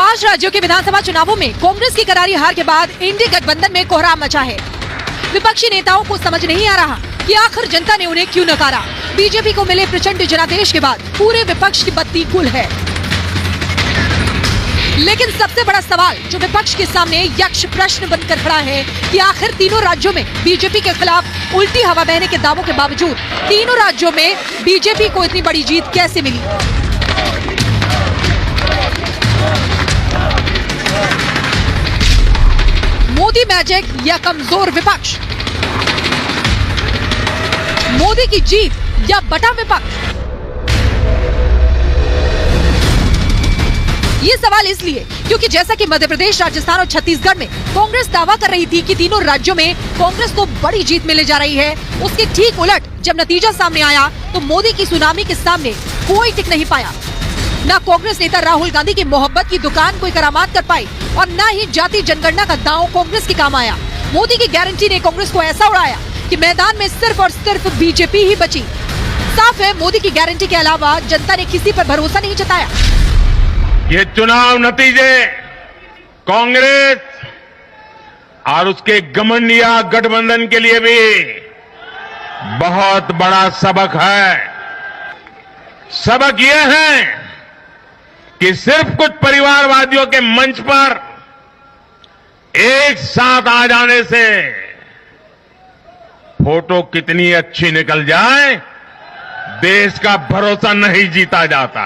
5 राज्यों के विधानसभा चुनावों में कांग्रेस की करारी हार के बाद इंडी गठबंधन में कोहराम मचा है। विपक्षी नेताओं को समझ नहीं आ रहा कि आखिर जनता ने उन्हें क्यों नकारा। बीजेपी को मिले प्रचंड जनादेश के बाद पूरे विपक्ष की बत्ती गुल है। लेकिन सबसे बड़ा सवाल जो विपक्ष के सामने यक्ष प्रश्न बनकर खड़ा है कि आखिर तीनों राज्यों में बीजेपी के खिलाफ उल्टी हवा बहने के दावों के बावजूद तीनों राज्यों में बीजेपी को इतनी बड़ी जीत कैसे मिली। मोदी मैजिक या कमजोर विपक्ष, मोदी की जीत या बटा विपक्ष। ये सवाल इसलिए क्योंकि जैसा कि मध्य प्रदेश, राजस्थान और छत्तीसगढ़ में कांग्रेस दावा कर रही थी कि तीनों राज्यों में कांग्रेस को बड़ी जीत मिलने जा रही है, उसके ठीक उलट जब नतीजा सामने आया तो मोदी की सुनामी के सामने कोई टिक नहीं पाया। न कांग्रेस नेता राहुल गांधी की मोहब्बत की दुकान कोई करामात कर पाई और न ही जाति जनगणना का दांव कांग्रेस के काम आया। मोदी की गारंटी ने कांग्रेस को ऐसा उड़ाया कि मैदान में सिर्फ और सिर्फ बीजेपी ही बची। साफ है, मोदी की गारंटी के अलावा जनता ने किसी पर भरोसा नहीं जताया। ये चुनाव नतीजे कांग्रेस और उसके घमंडिया गठबंधन के लिए भी बहुत बड़ा सबक है। सबक यह है कि सिर्फ कुछ परिवारवादियों के मंच पर एक साथ आ जाने से फोटो कितनी अच्छी निकल जाए, देश का भरोसा नहीं जीता जाता।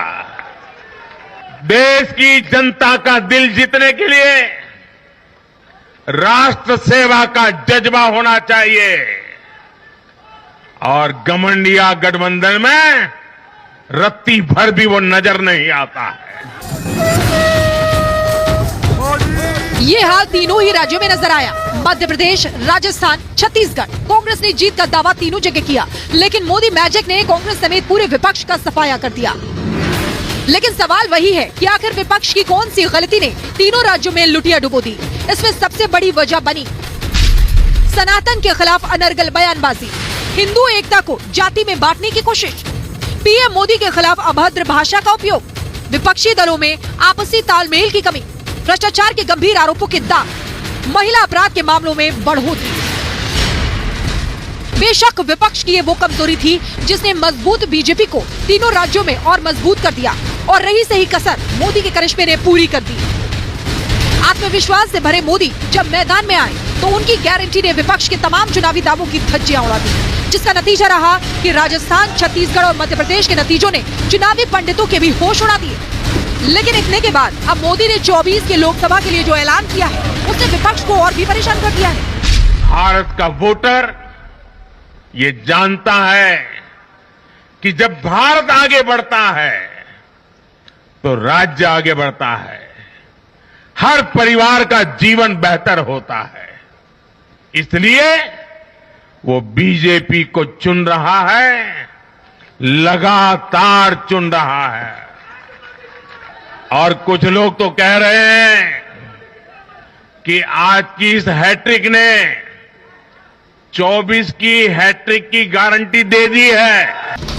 देश की जनता का दिल जीतने के लिए राष्ट्र सेवा का जज्बा होना चाहिए और घमंडिया गठबंधन में रत्ती भर भी वो नजर नहीं आता है। ये हाल तीनों ही राज्यों में नजर आया। मध्य प्रदेश, राजस्थान, छत्तीसगढ़। कांग्रेस ने जीत का दावा तीनों जगह किया, लेकिन मोदी मैजिक ने कांग्रेस समेत पूरे विपक्ष का सफाया कर दिया। लेकिन सवाल वही है कि आखिर विपक्ष की कौन सी गलती ने तीनों राज्यों में लुटिया डुबो दी। इसमें सबसे बड़ी वजह बनी सनातन के खिलाफ अनर्गल बयानबाजी, हिंदू एकता को जाति में बांटने की कोशिश, पीएम मोदी के खिलाफ अभद्र भाषा का उपयोग, विपक्षी दलों में आपसी तालमेल की कमी, भ्रष्टाचार के गंभीर आरोपों के दाग, महिला अपराध के मामलों में बढ़ोतरी। बेशक विपक्ष की ये वो कमजोरी थी जिसने मजबूत बीजेपी को तीनों राज्यों में और मजबूत कर दिया और रही सही कसर मोदी के करिश्मे ने पूरी कर दी। आत्मविश्वास से भरे मोदी जब मैदान में आए तो उनकी गारंटी ने विपक्ष के तमाम चुनावी दावों की धज्जियां उड़ा दी, जिसका नतीजा रहा कि राजस्थान, छत्तीसगढ़ और मध्य प्रदेश के नतीजों ने चुनावी पंडितों के भी होश उड़ा दिए। लेकिन इतने के बाद अब मोदी ने 24 के लोकसभा के लिए जो ऐलान किया है उसने विपक्ष को और भी परेशान कर दिया है। भारत का वोटर ये जानता है कि जब भारत आगे बढ़ता है तो राज्य आगे बढ़ता है, हर परिवार का जीवन बेहतर होता है। इसलिए वो बीजेपी को चुन रहा है, लगातार चुन रहा है। और कुछ लोग तो कह रहे हैं कि आज की इस हैट्रिक ने 24 की हैट्रिक की गारंटी दे दी है।